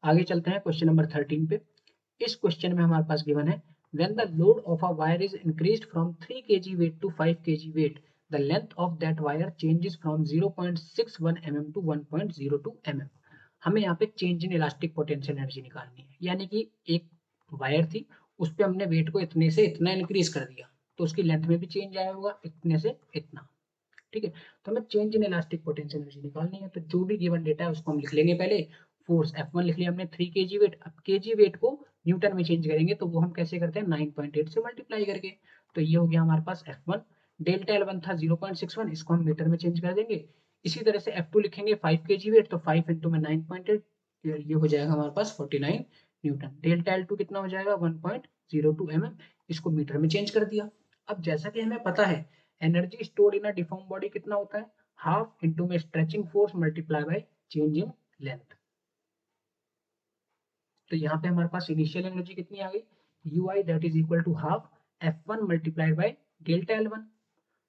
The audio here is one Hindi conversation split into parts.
आगे चलते हैं क्वेश्चन नंबर 13 पे। इस क्वेश्चन में हमारे पास गिवन है when the load of a wire is increased from 3 kg weight to 5 kg weight, the length of that wire changes from 0.61 mm to 1.02 mm। हमें यहाँ पे change in elastic potential energy निकालनी है, यानी कि एक वायर थी, उस पर हमने वेट को इतने से इतना इंक्रीज कर दिया, तो उसकी लेंथ में भी चेंज आया होगा इतने से इतना। ठीक है, तो हमें change in elastic potential energy निकालनी है। तो जो भी गिवन डेटा है उसको हम लिख लेंगे। पहले फोर्स F1 लिख लिया हमने 3 kg वेट। अब kg वेट को न्यूटन में चेंज करेंगे तो वो हम कैसे करते हैं 9.8 से मल्टीप्लाई करके। तो ये हो गया हमारे पास F1। डेल्टा L1 था 0.61, इसको हम मीटर में चेंज कर देंगे। इसी तरह से F2 लिखेंगे 5 kg वेट, तो 5 इंटू में 9.8, ये हो जाएगा हमारे पास 49 न्यूटन। डेल्टा L2 कितना हो जाएगा 1.02 mm, इसको मीटर में चेंज कर दिया। अब जैसा कि हमें पता है energy stored in a deform body कितना होता है, हाफ इंटू में stretching force multiply by change in length. तो यहाँ पे हमारे पास इनिशियल एनर्जी कितनी आ गई, ui that is equal to half F1 multiplied by delta L1।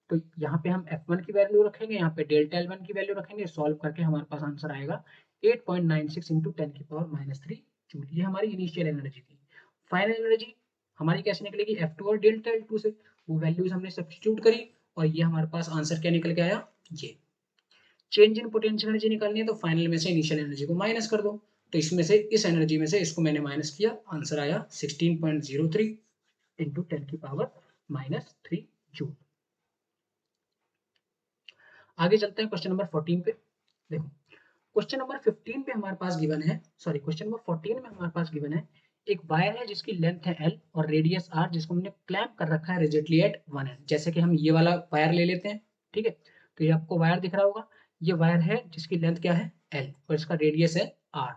तो यहाँ पे हम F1 की वैल्यू रखेंगे, यहाँ पे डेल्टा L1 की वैल्यू रखेंगे, सॉल्व करके हमारे पास आंसर आएगा 8.96 इंटू 10⁻³ जूल। ये हमारी इनिशियल एनर्जी थी। फाइनल एनर्जी हमारी कैसे निकलेगी, F2 और डेल्टा L2 से, वो वैल्यूज हमने सब्स्टिट्यूट करी और ये हमारे पास आंसर क्या निकल के आया, ये। चेंज इन पोटेंशियल एनर्जी निकालनी है तो फाइनल में से इनिशियल एनर्जी को माइनस कर दो। तो इसमें से इस एनर्जी में से इसको मैंने माइनस किया, आंसर आया 16.03 इंटू 10⁻³ जूल। आगे चलते हैं क्वेश्चन नंबर 14 पे। देखो क्वेश्चन नंबर 15 पे हमारे पास गिवन है, सॉरी क्वेश्चन नंबर 14 में हमारे पास गिवन है एक वायर है जिसकी लेंथ है L और रेडियस R, जिसको हमने क्लैंप कर रखा है रिजिडली एट 1 एंड। जैसे कि हम ये वाला वायर ले लेते हैं, ठीक है, तो ये आपको वायर दिख रहा होगा, ये वायर है जिसकी लेंथ क्या है L और इसका रेडियस है R।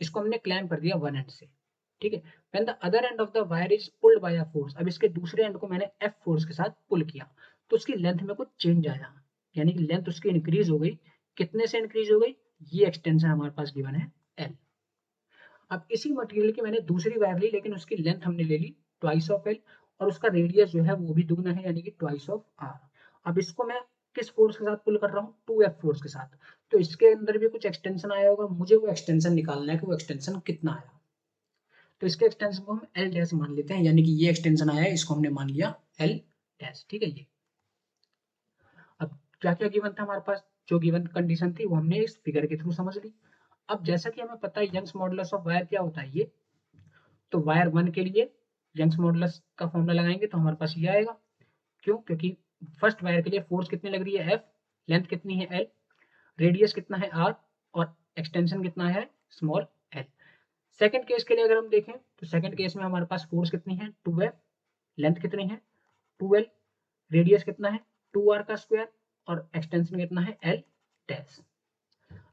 इसको हमने क्लैंप कर दिया 1 एंड से, ठीक है। When the other end of the wire is pulled bye a force, अब इसके दूसरे एंड को मैंने F फोर्स के साथ पुल किया तो उसकी लेंथ में कुछ चेंज आया, यानी कि लेंथ उसकी इंक्रीज हो गई। कितने से इंक्रीज हो गई, ये एक्सटेंशन हमारे पास गिवन है L। अब इसी मटेरियल की मैंने दूसरी वायर ली, लेकिन उसकी लेंथ हमने ले ली ट्वाइस ऑफ L और उसका रेडियस जो है वो भी दुगना है, यानी कि ट्वाइस ऑफ R। अब इसको मैं किस फोर्स के साथ पुल कर रहा हूँ, 2F फोर्स के साथ। तो इसके अंदर भी कुछ एक्सटेंशन आया होगा, मुझे वो एक्सटेंशन निकालना है कि वो एक्सटेंशन कितना आया। तो इसके एक्सटेंशन को हम L डैश मान लेते हैं, यानी कि ये एक्सटेंशन आया है, इसको हमने मान लिया L डैश, ठीक है। ये अब क्या क्या गिवन था हमारे पास, जो गिवन कंडीशन थी वो हमने इस फिगर के थ्रू समझ ली। अब जैसा कि हमें पता है यंग्स मॉडुलस ऑफ वायर क्या होता है, ये तो वायर 1 के लिए यंग्स मॉडुलस का फॉर्मूला लगाएंगे तो हमारे पास ये आएगा। क्यों, क्योंकि फर्स्ट वायर के लिए फोर्स कितनी लग रही है F, लेंथ कितनी है L, रेडियस कितना है R और एक्सटेंशन कितना है स्मॉल l। सेकंड केस के लिए अगर हम देखें तो सेकंड केस में हमारे पास फोर्स कितनी है 2F, लेंथ कितनी है 2L, रेडियस कितना है 2R का स्क्वायर और एक्सटेंशन कितना है L डैश।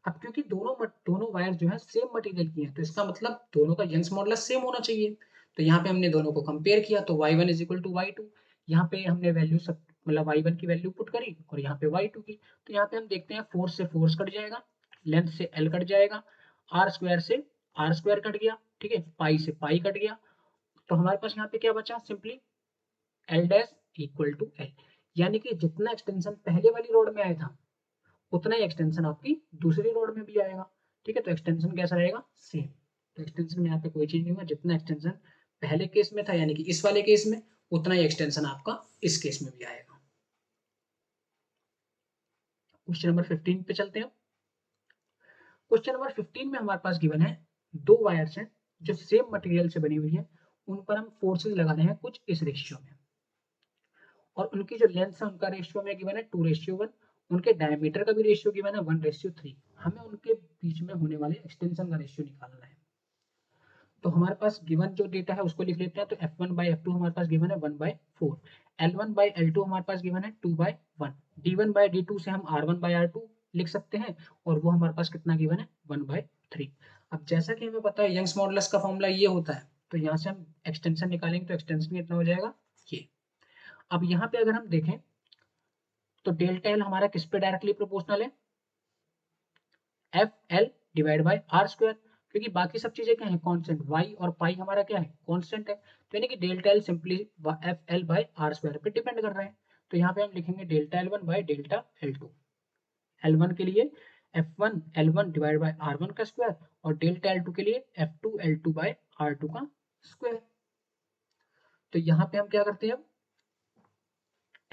अब क्योंकि दोनों वायर जो है सेम मटेरियल की हैं, तो इसका मतलब दोनों का यंग्स मॉडुलस सेम होना चाहिए। तो यहाँ पे हमने दोनों को कंपेयर किया तो y1 is equal to y2, यहाँ पे हमने वैल्यू सब मतलब y1 की वैल्यू पुट करी और यहाँ पे y2 की। तो यहाँ पे हम देखते हैं फोर्स से फोर्स कट जाएगा, लेंथ से L कट जाएगा, R स्क्वायर से R स्क्वायर कट गया, ठीक है, पाई से पाई कट गया। तो हमारे पास यहाँ पे क्या बचा, simply L dash equal to L, यानी कि जितना एक्सटेंशन पहले वाली रोड में आया था उतना ही एक्सटेंशन आपकी दूसरी रोड में भी आएगा, ठीक है। तो एक्सटेंशन कैसा रहेगा, सेम। तो एक्सटेंशन में यहाँ पे कोई चेंज नहीं हुआ, जितना एक्सटेंशन पहले केस में था यानी कि इस वाले केस में, उतना ही एक्सटेंशन आपका इस केस में भी आएगा। क्वेश्चन नंबर 15 पे चलते हैं। क्वेश्चन नंबर 15 में हमारे पास गिवन है दो वायर्स हैं जो सेम मटेरियल से बनी हुई है, उन पर हम फोर्सेस लगा रहे हैं कुछ इस रेशियो में, और उनकी जो लेंथ है उनका रेशियो में गिवन है 2:1, उनके डायमीटर का भी रेशियो गिवन है 1:3। हमें उनके बीच में होने वाले एक्सटेंशन का रेशियो निकालना है। तो हमारे पास गिवन जो डेटा है उसको लिख लेते हैं। तो F1/F2 हमारे पास गिवन है 1/4, L1/L2 हमारे पास गिवन है 2/1, D1/D2 से हम R1/R2 लिख सकते हैं और वो हमारे पास कितना गिवन है 1/3। अब जैसा कि हमें पता है यंग्स मॉडुलस का फॉर्मूला ये होता है, तो यहाँ से हम एक्सटेंशन निकालेंगे तो एक्सटेंशन कितना हो जाएगा ये। अब यहाँ पे अगर हम देखें तो डेल्टा L हमारा किस पे डायरेक्टली प्रोपोर्शनल है, FL divide by R square, क्योंकि बाकी सब चीजें क्या है कांस्टेंट, y और पाई हमारा क्या है कांस्टेंट है, तो यानी कि delta L simply FL by R square पे डिपेंड कर रहे हैं। तो यहाँ पे हम लिखेंगे delta L1 by delta L2, L1 के लिए F1 L1 divide by R1 का स्क्वायर और डेल्टा L2 के लिए F2L2 बाय R2 का स्क्वायर। तो यहाँ पे हम क्या करते हैं, अब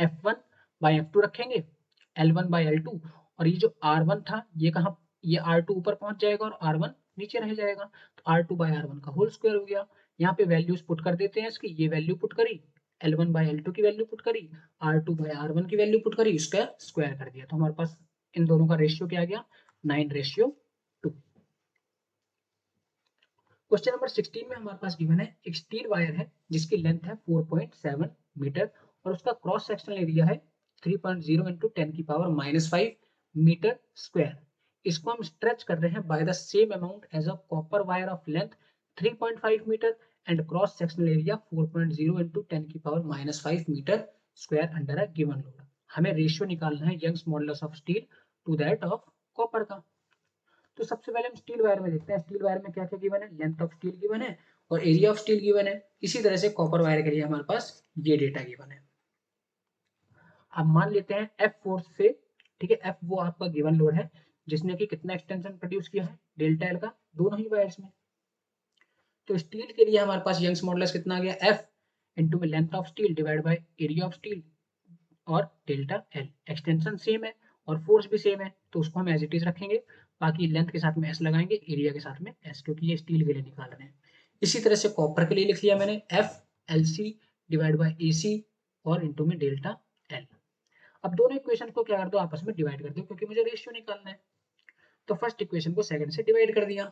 F1 बाय F2 रखेंगे, L1 बाय L2, और ये जो R1 था ये कहाँ, ये R2 ऊपर पहुंच जाएगा और R1 नीचे रह जाएगा, तो R2 बाय R1 का होल स्क्वायर हो गया। यहाँ पे वैल्यूज पुट कर देते हैं इसकी, ये वैल्यू पुट करी, L1 बाय L2 की वैल्यू पुट करी, R2 बाय R1 की वैल्यू पुट करी, इसका स्क्वायर कर दिया, तो हमारे पास इन दोनों का रेशियो क्या आ गया, 9:2। क्वेश्चन नंबर 16 में हमारे पास गिवन है एक स्टील वायर है जिसकी लेंथ है 4.7 मीटर और उसका क्रॉस सेक्शनल एरिया है 3.0 इंटू 10⁻⁻5 मीटर स्क्वायर। इसको हम स्ट्रेच कर रहे हैं by the same amount as a copper wire of length 3.5 metre and cross sectional area 4.0 into 10⁻⁻5 metre square under a given load. हमें रेशियो निकालना है Young's modulus of steel to that of copper का। तो सबसे पहले हम स्टील वायर में देखते हैं, स्टील वायर में क्या क्या गिवन है, लेंथ ऑफ स्टील गिवन है और एरिया ऑफ स्टील गिवन है। इसी तरह से कॉपर वायर के लिए हमारे पास ये डेटा गिवन है। अब मान लेते हैं एफ फोर्स से, ठीक है, एफ वो आपका गिवन लोड है जिसने कि कितना एक्सटेंशन प्रोड्यूस किया है, डेल्टा एल का, दोनों ही वायर्स में। तो स्टील के लिए हमारे पास यंग्स मॉडुलस कितना आ गया, एफ इंटू में length of steel divide by area of steel और डेल्टा एल। एक्सटेंशन सेम है और फोर्स भी सेम है तो उसको हम एज इट इज रखेंगे, बाकी लेंथ के साथ में एस लगाएंगे, एरिया के साथ में एस, क्योंकि ये स्टील के लिए निकाल रहे हैं। इसी तरह से कॉपर के लिए लिख लिया मैंने, F L C divide by A C और इंटू में डेल्टा एल। अब दोनों इक्वेशन को क्या कर दो, आपस में डिवाइड कर दो, क्योंकि मुझे रेशियो निकालना है। तो फर्स्ट इक्वेशन को सेकंड से डिवाइड कर दिया,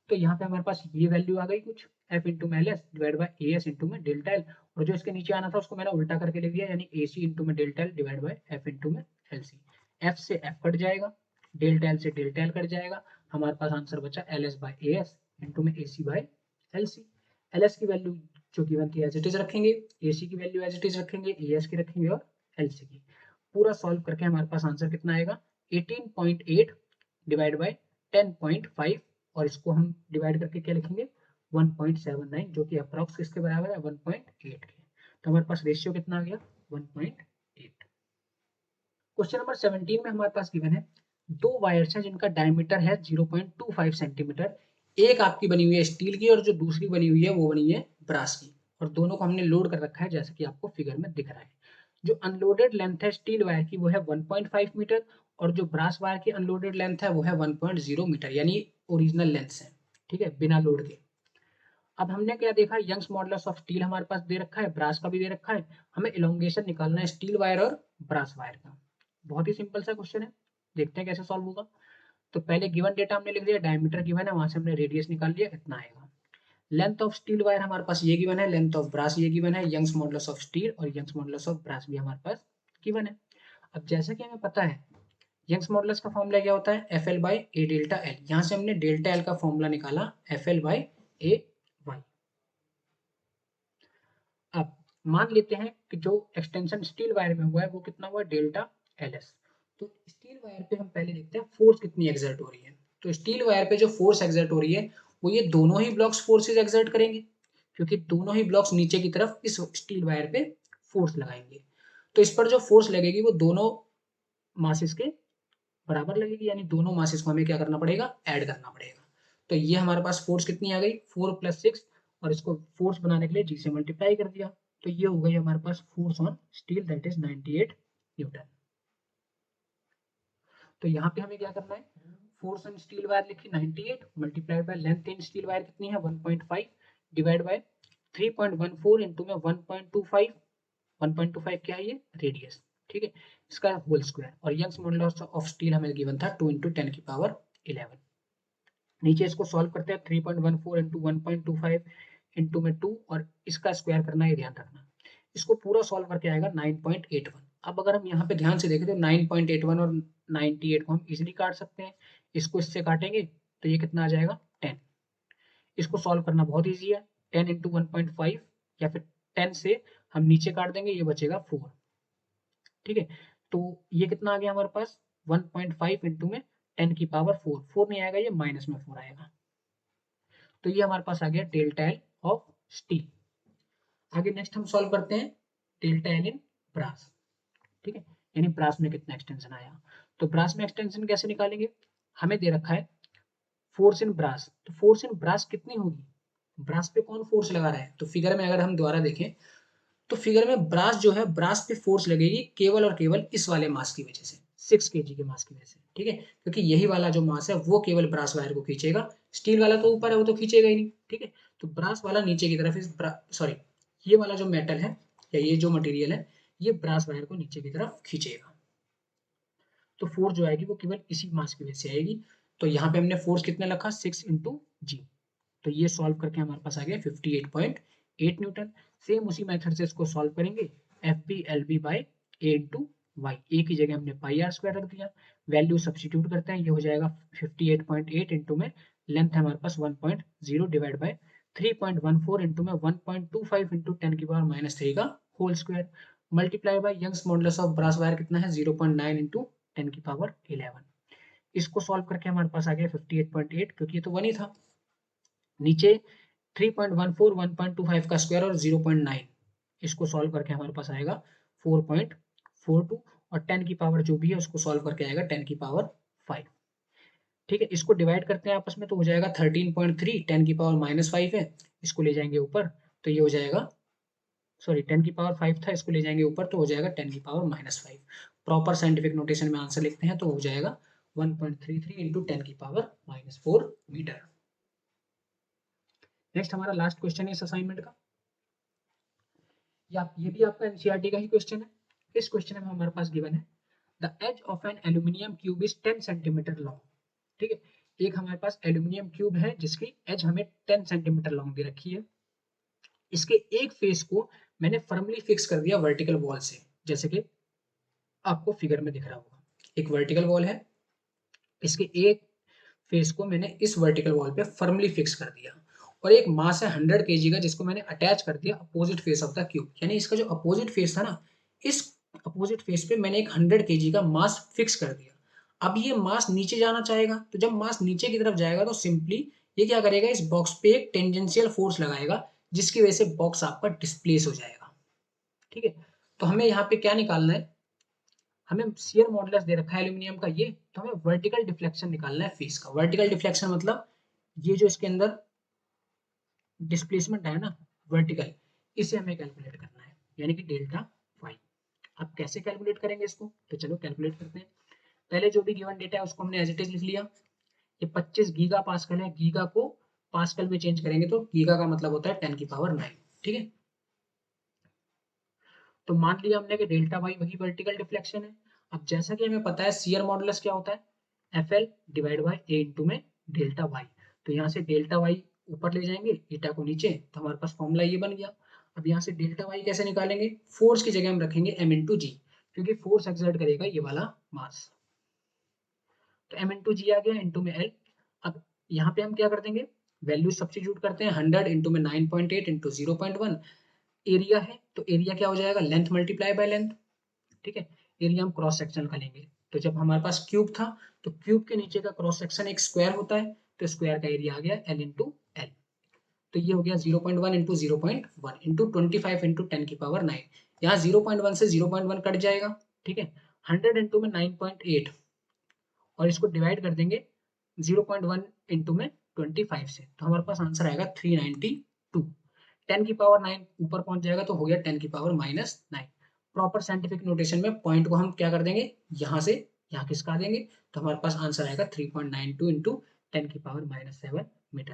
तो यहाँ पे हमारे पास ये वैल्यू आ गई कुछ, एफ इंटू में L S divide by A S into में डेल्टा एल, और जो इसके नीचे आना था उसको मैंने उल्टा करके लिख दिया, यानी ए सी इंटू में delta L divide by F into में एल सी। एफ से एफ कट जाएगा, डेल्टा एल से डेल्टा एल कट जाएगा, हमारे पास आंसर बचा L S by A S into में A C by L C. L S की वैल्यू जो गिवन थी एज इट इज रखेंगे, ए सी की वैल्यू एज इट इज रखेंगे, ए एस की रखेंगे और एल सी की। पूरा सॉल्व करके हमारे पास आंसर कितना आएगा, 18.8 डिवाइड बाई 10.5, और इसको हम डिवाइड करके क्या लिखेंगे 1.79, जो कि अप्रॉक्स किसके बराबर है 1.8 के। तो हमारे पास रेशियो कितना आ गया 1.8। क्वेश्चन नंबर 17 में हमारे पास गिवन है दो वायर्स हैं जिनका डायमीटर है 0.25 सेंटीमीटर, एक आपकी बनी हुई है स्टील की और जो दूसरी बनी हुई है वो बनी है ब्रास की, और दोनों को हमने लोड कर रखा है जैसे कि आपको फिगर में दिख रहा है। जो अनलोडेड लेंथ है स्टील वायर की वो है 1.5 मीटर और जो ब्रास वायर की अनलोडेड लेंथ है वो है 1.0 मीटर, यानी ओरिजिनल लेंथ है, ठीक है, बिना लोड के। अब हमने क्या देखा, यंग्स मॉडुलस ऑफ स्टील हमारे पास दे रखा है, ब्रास का भी दे रखा है, हमें इलोंगेशन निकालना है स्टील वायर और ब्रास वायर का। बहुत ही सिंपल सा क्वेश्चन है, देखते हैं कैसे सॉल्व होगा। तो पहले गिवन डेटा हमने लिख दिया, डायमीटर गिवन है, वहां से हमने रेडियस निकाल लिया, इतना आएगा। लेंथ ऑफ स्टील वायर हमारे पास ये गिवन है, लेंथ ऑफ ब्रास ये गिवन है, यंग्स मॉडुलस ऑफ स्टील और यंग्स मॉडुलस ऑफ ब्रास भी हमारे पास गिवन है। अब जैसा कि हमें पता है यंग्स मॉडुलस का फॉर्मूला क्या होता है, F L by A delta L, यहाँ से हमने डेल्टा एल का फॉर्मूला निकाला F L by A Y. अब मान लेते हैं कि जो एक्सटेंशन स्टील वायर में हुआ है वो कितना हुआ, डेल्टा एल एस। तो स्टील वायर पे हम पहले देखते हैं फोर्स कितनी एक्सर्ट हो रही है। तो स्टील वायर पे जो फोर्स एक्सर्ट हो रही है वो ये दोनों ही ब्लॉक्स फोर्सेस एक्सर्ट करेंगे, क्योंकि दोनों ही ब्लॉक्स नीचे की तरफ इस स्टील वायर पे फोर्स लगाएंगे। तो इस पर जो फोर्स लगेगी वो दोनों मासेस के बराबर लगेगी, यानी दोनों मासेस को हमें क्या करना पड़ेगा, ऐड करना पड़ेगा। तो ये हमारे पास फोर्स कितनी आ गई 4 + 6, और इसको फोर्स बनाने के लिए जी से मल्टीप्लाई कर दिया, तो ये हो गई हमारे पास force on steel that is 98 newton. तो यहाँ पे हमें क्या करना है, फोर्स ऑन स्टील वायर लिखी 98 multiplied by length in steel wire कितनी है 1.5 डिवाइड बाय 3.14 इंटू में 1.25, 1.25 क्या है ये रेडियस, ठीक है, इसका होल स्क्वायर, और यंग्स मॉडुलस ऑफ स्टील हमें गिवन था 2 इंटू 10⁻11। नीचे इसको सॉल्व करते हैं, 3.14 इंटू 1.25 इंटू में 2 और इसका स्क्वायर करना है, ध्यान रखना। इसको पूरा सॉल्व करके आएगा 9.81। अब अगर हम यहाँ पे ध्यान से देखें तो 9.81 और 98 को हम इजीली काट सकते हैं, इसको इससे काटेंगे तो ये कितना आ जाएगा 10। इसको सॉल्व करना बहुत ईजी है, 10 इंटू 1.5 या फिर 10 से हम नीचे काट देंगे, ये बचेगा 4, ठीक है। तो ये कितना आ गया हमारे पास 1.5 इंटू में 10⁻4, 4 नहीं आएगा, ये माइनस में 4 आएगा। तो ये हमारे पास आ गया डेल्टा एल ऑफ स्टील। आगे नेक्स्ट हम सॉल्व करते हैं डेल्टा एल इन ब्रास, ठीक है, यानी ब्रास में कितना एक्सटेंशन आया। तो ब्रास में एक्सटेंशन कैसे निकालेंगे, हमें दे रखा है फोर्स इन ब्रास, तो फोर्स इन ब्रास कितनी होगी, ब्रास पे कौन फोर्स लगा रहा है, तो फिगर में अगर हम दोबारा देखें तो फिगर में ब्रास जो है, ब्रास पे फोर्स लगेगी केवल और केवल इस वाले मास की वजह से, 6 केजी के मास की वजह से, ठीक है, क्योंकि यही वाला जो मास है वो केवल ब्रास वायर को खींचेगा, स्टील वाला तो ऊपर है वो तो खींचेगा ही नहीं, ठीक है। तो ब्रास वाला नीचे की तरफ, इस सॉरी ये वाला जो मेटल है या ये जो मटेरियल है ये ब्रास वायर को नीचे की तरफ खींचेगा, तो फोर्स जो आएगी वो केवल इसी मास की वजह से आएगी। तो यहाँ पे हमने फोर्स कितना रखा, 6 इंटू जी, तो ये सॉल्व करके हमारे पास आ गया 58.8 न्यूटन। सेम उसी मेथड से इसको सॉल्व करेंगे, F B L B by A into Y, A की जगह हमने पाई आर स्क्वायर रख दिया, वैल्यू सब्सटीट्यूट करते हैं, ये हो जाएगा 58.8 इंटू में लेंथ है हमारे पास 1.0 डिवाइड बाई 3.14 इंटू में 1.25 इंटू 10 की पावर माइनस 3 का whole square, multiply by Young's modulus of brass wire कितना है 0.9 इंटू 10 की पावर 11। इसको सॉल्व करके हमारे पास आ गया 58.8, क्योंकि ये तो 1 ही था, नीचे 3.14 1.25 का स्क्वायर और 0.9, इसको सॉल्व करके हमारे पास आएगा 4.42, और 10 की पावर जो भी है उसको सॉल्व करके आएगा 10 की पावर 5, ठीक है। इसको डिवाइड करते हैं आपस में तो हो जाएगा 13.3, 10 की पावर माइनस 5 है, इसको ले जाएंगे ऊपर तो ये हो जाएगा, सॉरी 10 की पावर 5 था, इसको ले जाएंगे ऊपर तो हो जाएगा 10 की power minus 5, proper scientific notation में आंसर लिखते हैं तो हो जाएगा 1.33 इंटू 10 की पावर माइनस 4 मीटर। नेक्स्ट हमारा लास्ट क्वेश्चन है इस असाइनमेंट का, ये भी आपका एनसीईआरटी का ही क्वेश्चन है। इस क्वेश्चन में हमारे पास गिवन है the edge of an aluminium cube is 10 centimetre long, ठीक है, एक हमारे पास एल्यूमिनियम क्यूब है जिसकी एज हमें 10 सेंटीमीटर लॉन्ग दे रखी है, इसके एक फेस को मैंने फर्मली फिक्स कर दिया वर्टिकल वॉल से, जैसे कि आपको फिगर में दिख रहा होगा, एक वर्टिकल वॉल है, इसके एक फेस को मैंने इस वर्टिकल वॉल पे फर्मली फिक्स कर दिया, और एक मास है 100 केजी का जिसको मैंने अटैच कर दिया opposite face of the cube, यानी इसका जो अपोजिट फेस था ना, इस अपोजिट फेस पे मैंने एक 100 केजी का मास फिक्स कर दिया। अब ये मास नीचे जाना चाहेगा, तो जब मास नीचे की तरफ जाएगा तो सिंपली ये क्या करेगा, इस बॉक्स पे एक टेंजेंशियल फोर्स लगाएगा जिसकी वजह से बॉक्स आपका डिस्प्लेस हो जाएगा, ठीक है। तो हमें यहाँ पे क्या निकालना है, हमें शियर मॉडुलस दे रखा है एल्यूमिनियम का ये, तो हमें वर्टिकल डिफ्लेक्शन निकालना है फेस का, वर्टिकल डिफ्लेक्शन मतलब ये जो इसके अंदर डिस्प्लेसमेंट है ना वर्टिकल, इसे हमें कैलकुलेट करना है, यानी कि डेल्टा फाई। अब कैसे कैलकुलेट करेंगे इसको, तो चलो कैलकुलेट करते हैं। पहले जो भी गिवन डेटा है उसको हमने एज इट इज लिख लिया, ये 25 गीगा पास्कल है, गीगा को पास्कल में चेंज करेंगे तो गीगा का मतलब होता है 10 की पावर 9, ठीक है। तो मान लिया हमने कि डेल्टा वाई वही वर्टिकल डिफ्लेक्शन है। अब जैसा कि हमें पता है शियर मॉडुलस क्या होता है, F L divide by A into में डेल्टा वाई, तो यहाँ से डेल्टा वाई ऊपर ले जाएंगे ईटा को नीचे, तो हमारे पास फॉर्मूला ये बन गया। अब यहाँ से डेल्टा वाई कैसे निकालेंगे, फोर्स की जगह हम रखेंगे एम इंटू जी, क्योंकि फोर्स एक्सर्ट करेगा ये वाला मास, तो एम इंटू जी आ गया इंटू में एल। अब यहाँ पे हम क्या कर देंगे, वैल्यू सब्स्टिट्यूट करते हैं, 100 इंटू में 9.8 इंटू 0.1, एरिया है तो एरिया क्या हो जाएगा, लेंथ मल्टीप्लाई बाय लेंथ, ठीक है। एरिया हम क्रॉस सेक्शन का लेंगे, तो जब हमारे पास क्यूब था तो क्यूब के नीचे का क्रॉस सेक्शन एक स्क्वायर होता है, तो स्क्वायर का एरिया आ गया एल इंटू एल, तो ये हो गया 0.1 इंटू 0.1 इंटू 25 इंटू 10 की पावर 9, यहाँ 0.1 से 0.1 कट जाएगा, ठीक है। 100 इंटू में 9.8 और इसको डिवाइड कर देंगे 0.1 इंटू में 25 से, तो हमारे पास आंसर आएगा 392, 10 की पावर 9 ऊपर पहुंच जाएगा तो हो गया 10 की power minus 9। Proper scientific notation में पॉइंट को हम क्या कर देंगे, यहाँ से यहाँ खिसका देंगे, तो हमारे पास आंसर आएगा 3.92 इंटू 10 की पावर माइनस 7 मीटर।